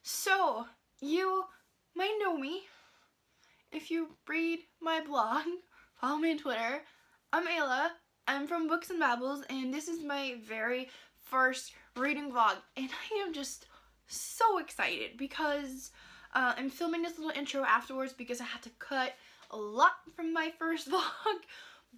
So, you might know me if you read my blog, follow me on Twitter. I'm Ayla, I'm from Books and Babbles, and this is my very first reading vlog, and I am just so excited because I'm filming this little intro afterwards because I had to cut a lot from my first vlog,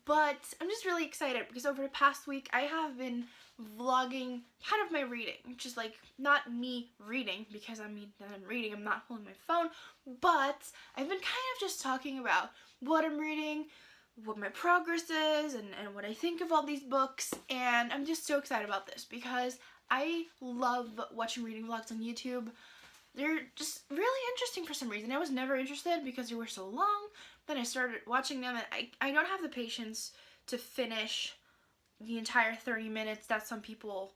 but I'm just really excited because over the past week I have been vlogging kind of my reading, which is like not me reading because I'm reading, I'm not holding my phone, but I've been kind of just talking about what I'm reading, what my progress is, and what I think of all these books, and I'm just so excited about this because I love watching reading vlogs on YouTube. They're just really interesting for some reason. I was never interested because they were so long. Then I started watching them, and I don't have the patience to finish the entire 30 minutes that some people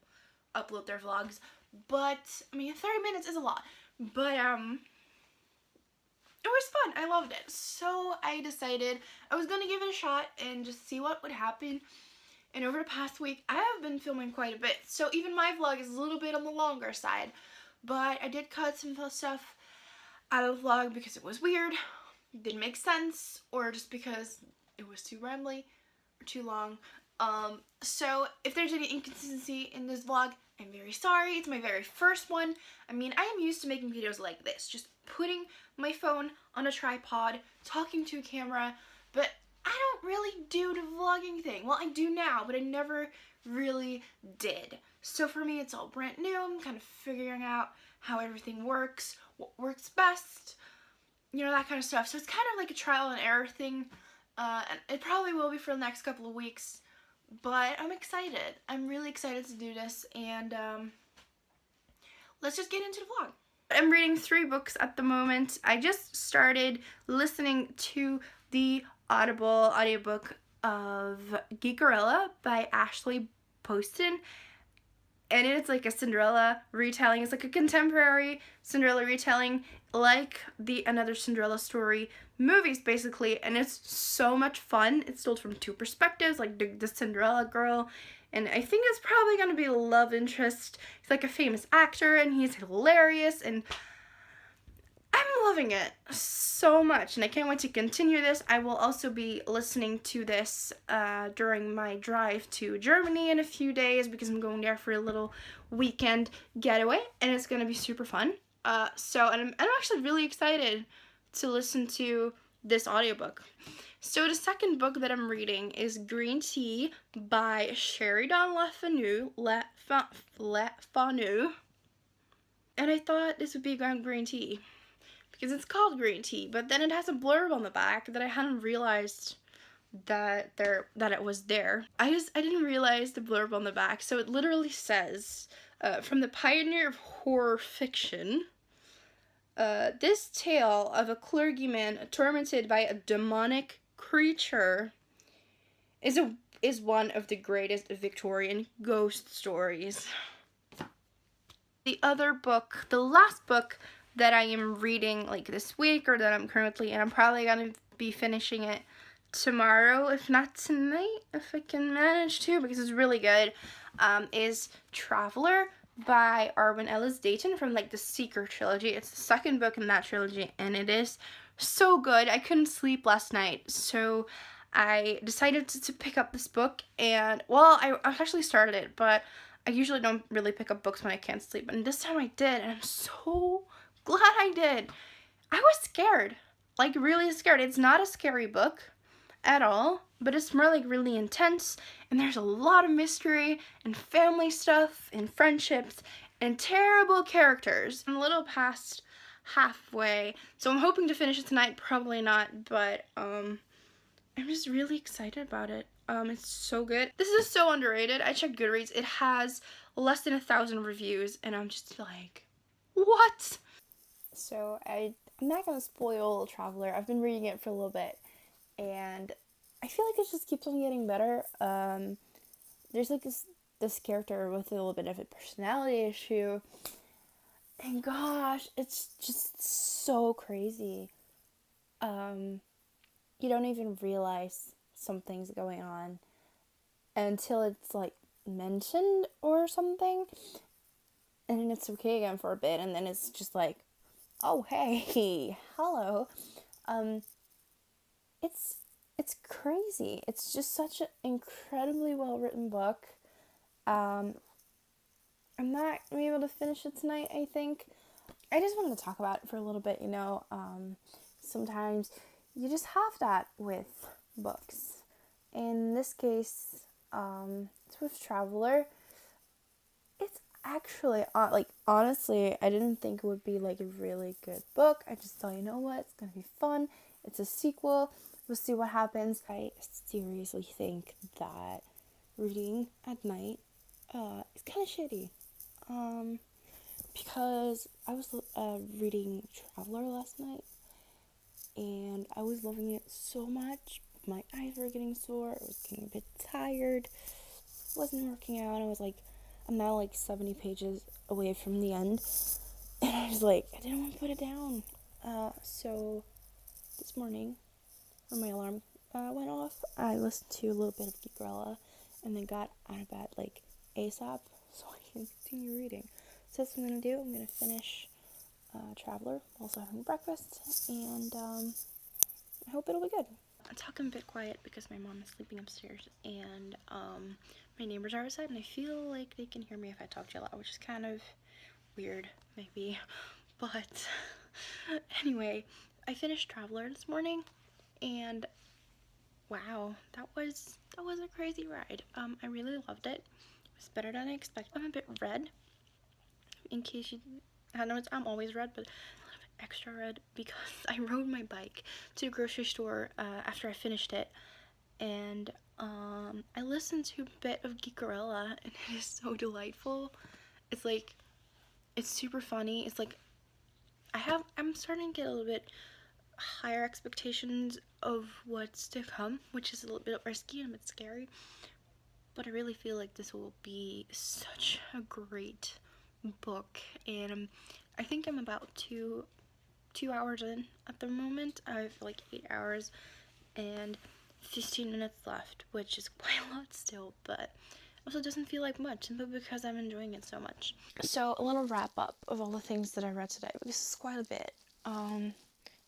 upload their vlogs. But, I mean, 30 minutes is a lot. But, it was fun. I loved it. So I decided I was going to give it a shot and just see what would happen. And over the past week, I have been filming quite a bit. So even my vlog is a little bit on the longer side. But I did cut some stuff out of the vlog because it was weird, didn't make sense, or just because it was too rambly or too long. So if there's any inconsistency in this vlog, I'm very sorry. It's my very first one. I mean, I am used to making videos like this, just putting my phone on a tripod, talking to a camera, but I don't really do the vlogging thing. Well, I do now, but I never really did. So for me, it's all brand new. I'm kind of figuring out how everything works, what works best, you know, that kind of stuff. So it's kind of like a trial and error thing, and it probably will be for the next couple of weeks, but I'm excited. I'm really excited to do this, and let's just get into the vlog. I'm reading 3 books at the moment. I just started listening to the Audible audiobook of Geekerella by Posten, and it's like a Cinderella retelling. It's like a contemporary Cinderella retelling, like the Another Cinderella Story movies, basically, and it's so much fun. It's told from 2 perspectives, like the Cinderella girl, and I think it's probably going to be a love interest. He's like a famous actor, and he's hilarious, and I'm loving it so much, and I can't wait to continue this. I will also be listening to this during my drive to Germany in a few days because I'm going there for a little weekend getaway, and it's going to be super fun. And I'm actually really excited to listen to this audiobook. So the second book that I'm reading is Green Tea by Sheridan Fanu. And I thought this would be about green tea because it's called green tea, but then it has a blurb on the back that I hadn't realized that it was there. I didn't realize the blurb on the back. So it literally says, from the pioneer of horror fiction, this tale of a clergyman tormented by a demonic creature is one of the greatest Victorian ghost stories. The other book, the last book that I am reading like this week, or that I'm currently, and I'm probably going to be finishing it tomorrow, if not tonight, if I can manage to, because it's really good, is Traveler by Arwen Dayton from like the Seeker trilogy. It's the second book in that trilogy, and it is so good. I couldn't sleep last night, so I decided to pick up this book, and well, I actually started it, but I usually don't really pick up books when I can't sleep, and this time I did, and I'm so glad I did. I was scared, like really scared. It's not a scary book at all, but it's more like really intense, and there's a lot of mystery and family stuff and friendships and terrible characters. I'm a little past halfway, so I'm hoping to finish it tonight. Probably not, but I'm just really excited about it. It's so good. This is so underrated. I checked Goodreads. It has less than 1,000 reviews, and I'm just like, what? So I'm not gonna spoil Traveler. I've been reading it for a little bit, and I feel like it just keeps on getting better. There's like this character with a little bit of a personality issue, and gosh, it's just so crazy. You don't even realize something's going on until it's like mentioned or something. and then it's okay again for a bit, and then it's just like, oh hey, hello. It's crazy. It's just such an incredibly well written book. I'm not gonna be able to finish it tonight, I think. I just wanted to talk about it for a little bit, sometimes you just have that with books. In this case, Swift Traveler, it's actually, honestly, I didn't think it would be, like, a really good book. I just thought, you know what, it's gonna be fun. It's a sequel. We'll see what happens. I seriously think that reading at night is kind of shitty. Because I was reading Traveler last night, and I was loving it so much. My eyes were getting sore. I was getting a bit tired. It wasn't working out. I'm now like 70 pages away from the end, and I was like, I didn't want to put it down. So this morning, when my alarm went off, I listened to a little bit of Geekerella, and then got out of bed like ASAP so I can continue reading. So that's what I'm going to do. I'm going to finish Traveler, also having breakfast, and I hope it'll be good. I'm talking a bit quiet because my mom is sleeping upstairs, and my neighbors are outside, and I feel like they can hear me if I talk too loud, which is kind of weird, maybe. But anyway, I finished Traveler this morning, and wow, that was a crazy ride. I really loved it. It was better than I expected. I'm a bit red. In case you, I know I'm always red, but a little bit extra red because I rode my bike to the grocery store after I finished it, and I listened to a bit of Geekerella, and it is so delightful. It's super funny. It's like I'm starting to get a little bit higher expectations of what's to come, which is a little bit risky and a bit scary, but I really feel like this will be such a great book, and I think I'm about two hours in at the moment. I have like 8 hours and 15 minutes left, which is quite a lot still, but also doesn't feel like much, simply because I'm enjoying it so much. So a little wrap up of all the things that I read today, but this is quite a bit.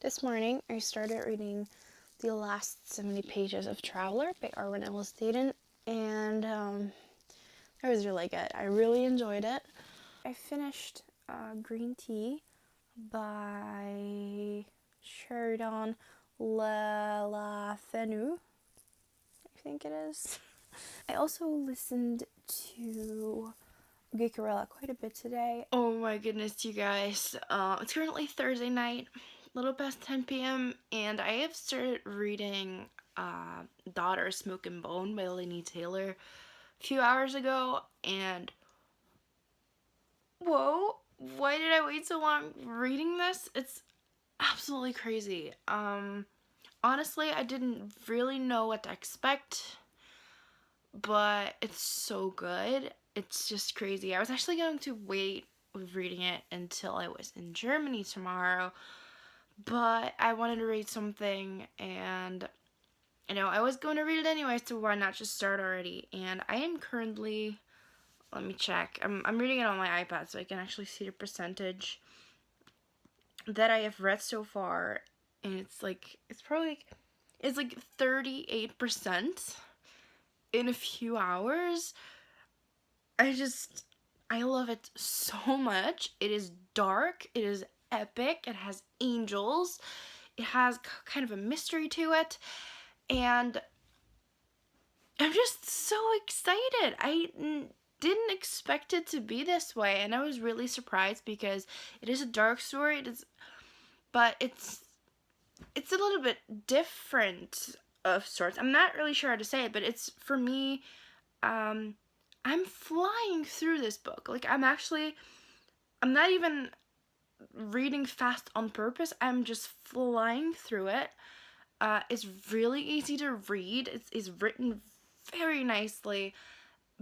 This morning I started reading the last 70 pages of Traveler by Arwen and Dayton, and it was really good. I really enjoyed it. I finished Green Tea by Sheridan Fanu, I think it is. I also listened to Geekerella quite a bit today. Oh my goodness, you guys. It's currently Thursday night, a little past 10 p.m., and I have started reading Daughter, Smoke and Bone by Laini a few hours ago, and whoa, why did I wait so long reading this? It's absolutely crazy. Honestly, I didn't really know what to expect, but it's so good. It's just crazy. I was actually going to wait with reading it until I was in Germany tomorrow, but I wanted to read something, and I was going to read it anyway, so why not just start already? And I am currently, let me check. I'm reading it on my iPad, so I can actually see the percentage that I have read so far, and it's like 38% in a few hours. I love it so much. It is dark, it is epic, it has angels, it has kind of a mystery to it, and I'm just so excited. I didn't expect it to be this way, and I was really surprised because it is a dark story. But it's a little bit different of sorts. I'm not really sure how to say it, but it's, for me, I'm flying through this book. Like, I'm not even reading fast on purpose. I'm just flying through it. It's really easy to read. It's written very nicely,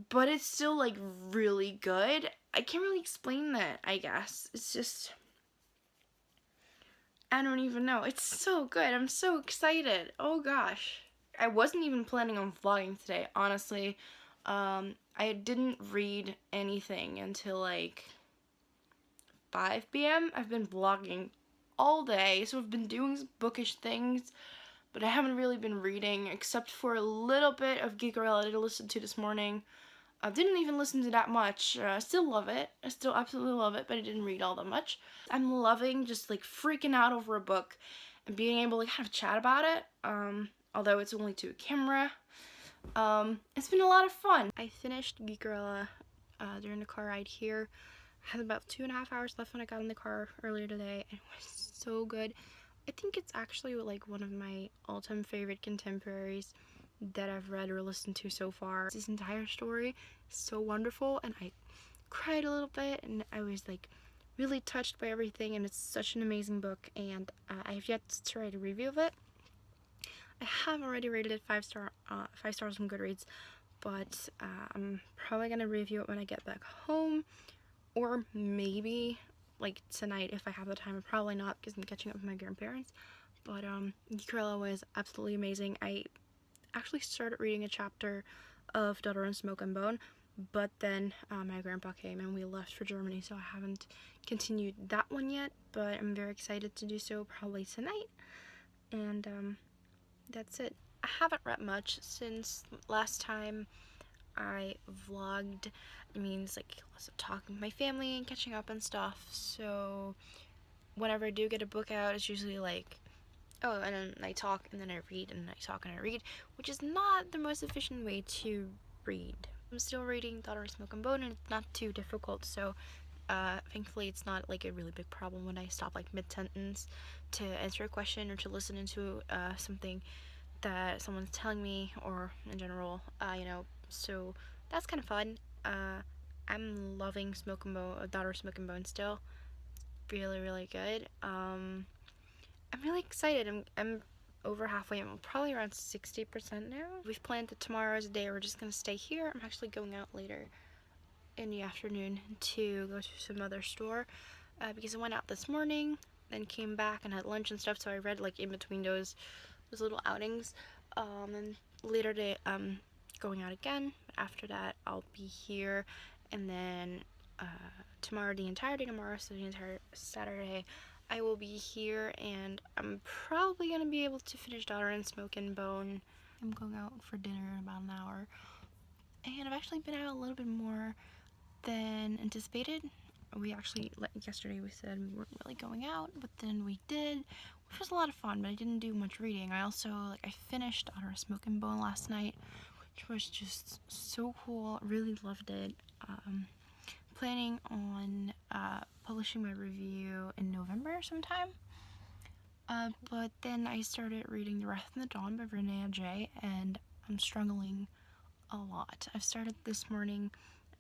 but it's still, like, really good. I can't really explain that, I guess. It's just, I don't even know. It's so good. I'm so excited. Oh gosh. I wasn't even planning on vlogging today, honestly. I didn't read anything until like 5 p.m. I've been vlogging all day, so I've been doing bookish things, but I haven't really been reading except for a little bit of Geekerella to listen to this morning. I didn't even listen to that much. I still love it. I still absolutely love it, but I didn't read all that much. I'm loving just like freaking out over a book and being able to kind of chat about it, although it's only to a camera. It's been a lot of fun. I finished Geekerella during the car ride here. I had about 2.5 hours left when I got in the car earlier today, and it was so good. I think it's actually like one of my all-time favorite contemporaries that I've read or listened to so far. This entire story is so wonderful, and I cried a little bit, and I was like really touched by everything, and it's such an amazing book, and I have yet to write a review of it. I have already rated it 5 stars on Goodreads, but I'm probably gonna review it when I get back home, or maybe like tonight if I have the time. Probably not, because I'm catching up with my grandparents. But Geekerella was absolutely amazing. I actually started reading a chapter of Daughter and Smoke and Bone, but then my grandpa came and we left for Germany, so I haven't continued that one yet, but I'm very excited to do so probably tonight. And that's it. I haven't read much since last time I vlogged. It means like lots of talking with my family and catching up and stuff, so whenever I do get a book out, it's usually like, oh, and then I talk and then I read and I talk and I read, which is not the most efficient way to read. I'm still reading Daughter of Smoke and Bone, and it's not too difficult, so thankfully it's not like a really big problem when I stop like mid-sentence to answer a question or to listen into something that someone's telling me, or in general, you know, so that's kind of fun. I'm loving Daughter of Smoke and Bone still. Really, really good. I'm really excited. I'm over halfway. I'm probably around 60% now. We've planned that tomorrow is a day we're just gonna stay here. I'm actually going out later in the afternoon to go to some other store because I went out this morning, then came back and had lunch and stuff, so I read like in between those little outings, and later today going out again, but after that I'll be here, and then tomorrow, the entire day tomorrow, so the entire Saturday I will be here, and I'm probably gonna be able to finish Daughter and Smoke and Bone. I'm going out for dinner in about an hour, and I've actually been out a little bit more than anticipated. We actually, yesterday we said we weren't really going out, but then we did, which was a lot of fun, but I didn't do much reading. I also, I finished Daughter of Smoke and Bone last night, which was just so cool. Really loved it. Planning on publishing my review in November sometime. But then I started reading The Wrath in the Dawn by Renée, Ahdieh, and I'm struggling a lot. I've started this morning.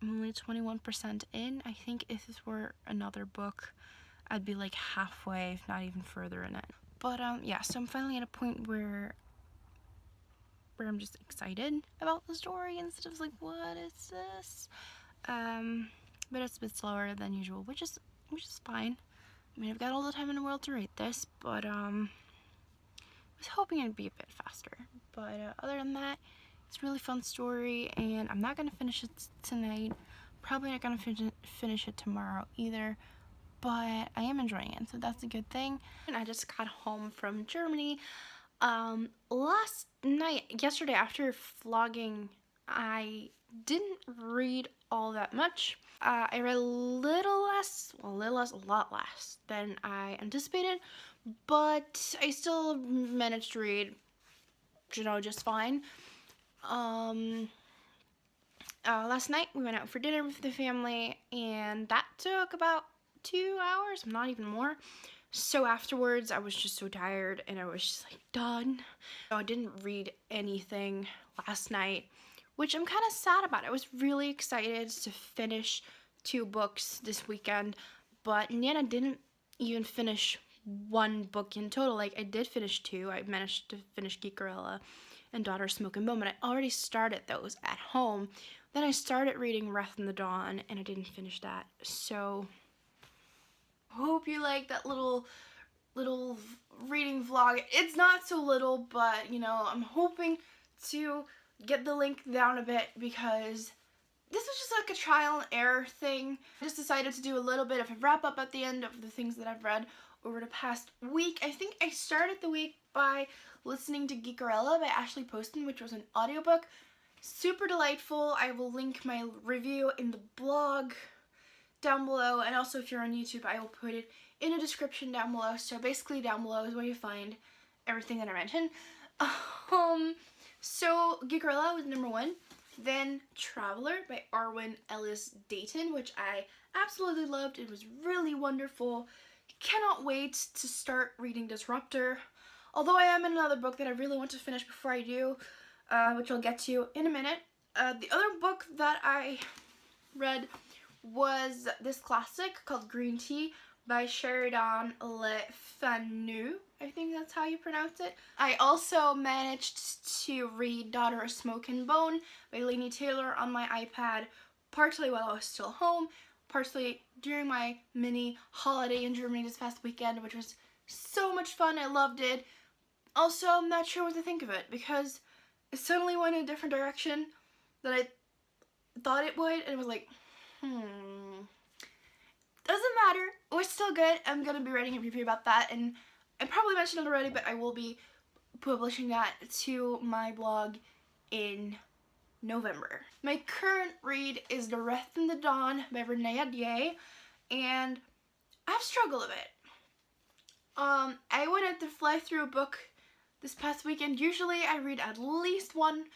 I'm only 21% in. I think if this were another book, I'd be like halfway, if not even further in it. But yeah, so I'm finally at a point where I'm just excited about the story instead of like, what is this? But it's a bit slower than usual, which is fine. I mean, I've got all the time in the world to read this, but I was hoping it'd be a bit faster. But other than that, it's a really fun story, and I'm not gonna finish it tonight. Probably not gonna finish it tomorrow either, but I am enjoying it, so that's a good thing. And I just got home from Germany yesterday after vlogging. I didn't read all that much. I read a lot less than I anticipated, but I still managed to read, you know, just fine. Last night we went out for dinner with the family, and that took about 2 hours, not even more. So afterwards I was just so tired, and I was just like done. So I didn't read anything last night, which I'm kind of sad about. I was really excited to finish 2 books this weekend, but in the end I didn't even finish 1 book in total. Like, I did finish 2. I managed to finish Geekerella and Daughter Smoke and Bone, but I already started those at home. Then I started reading Wrath in the Dawn, and I didn't finish that. So hope you like that little reading vlog. It's not so little, but you know, I'm hoping to get the link down a bit because this was just like a trial and error thing. I just decided to do a little bit of a wrap up at the end of the things that I've read over the past week. I think I started the week by listening to Geekerella by Ashley Posten, which was an audiobook. Super delightful. I will link my review in the blog down below, and also if you're on YouTube, I will put it in a description down below. So basically down below is where you find everything that I mentioned. So Geekerella was number 1. Then Traveler by Arwen, Elys, Dayton, which I absolutely loved. It was really wonderful. Cannot wait to start reading Disruptor. Although I am in another book that I really want to finish before I do, which I'll get to in a minute. The other book that I read was this classic called Green Tea by Sheridan Fanu. I think that's how you pronounce it. I also managed to read Daughter of Smoke and Bone by Laini on my iPad, partly while I was still home, partly during my mini holiday in Germany this past weekend, which was so much fun. I loved it. Also, I'm not sure what to think of it because it suddenly went in a different direction than I thought it would, and it was like, doesn't matter. It was still good. I'm gonna be writing a review about that, and I probably mentioned it already, but I will be publishing that to my blog in November. My current read is The Wrath in the Dawn by Renée Ahdieh, and I've struggled a bit. I wanted to fly through a book this past weekend. Usually I read at least 1,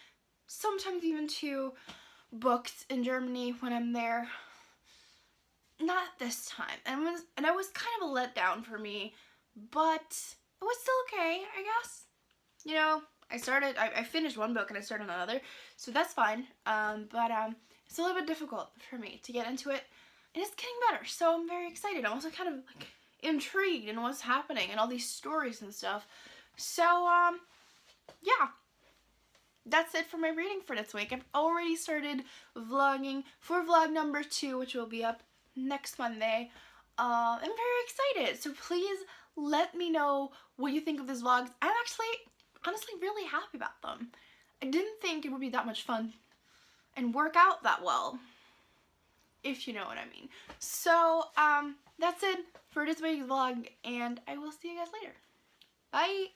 sometimes even 2 books in Germany when I'm there. Not this time, and it was kind of a letdown for me, but it was still okay, I guess. You know, I finished 1 book and I started another, so that's fine. But it's a little bit difficult for me to get into it, and it's getting better, so I'm very excited. I'm also kind of like intrigued in what's happening and all these stories and stuff. So yeah, that's it for my reading for this week. I've already started vlogging for vlog number 2, which will be up next Monday. I'm very excited, so please let me know what you think of these vlogs. I'm actually honestly really happy about them. I didn't think it would be that much fun and work out that well, if you know what I mean. So that's it for this week's vlog, and I will see you guys later. Bye!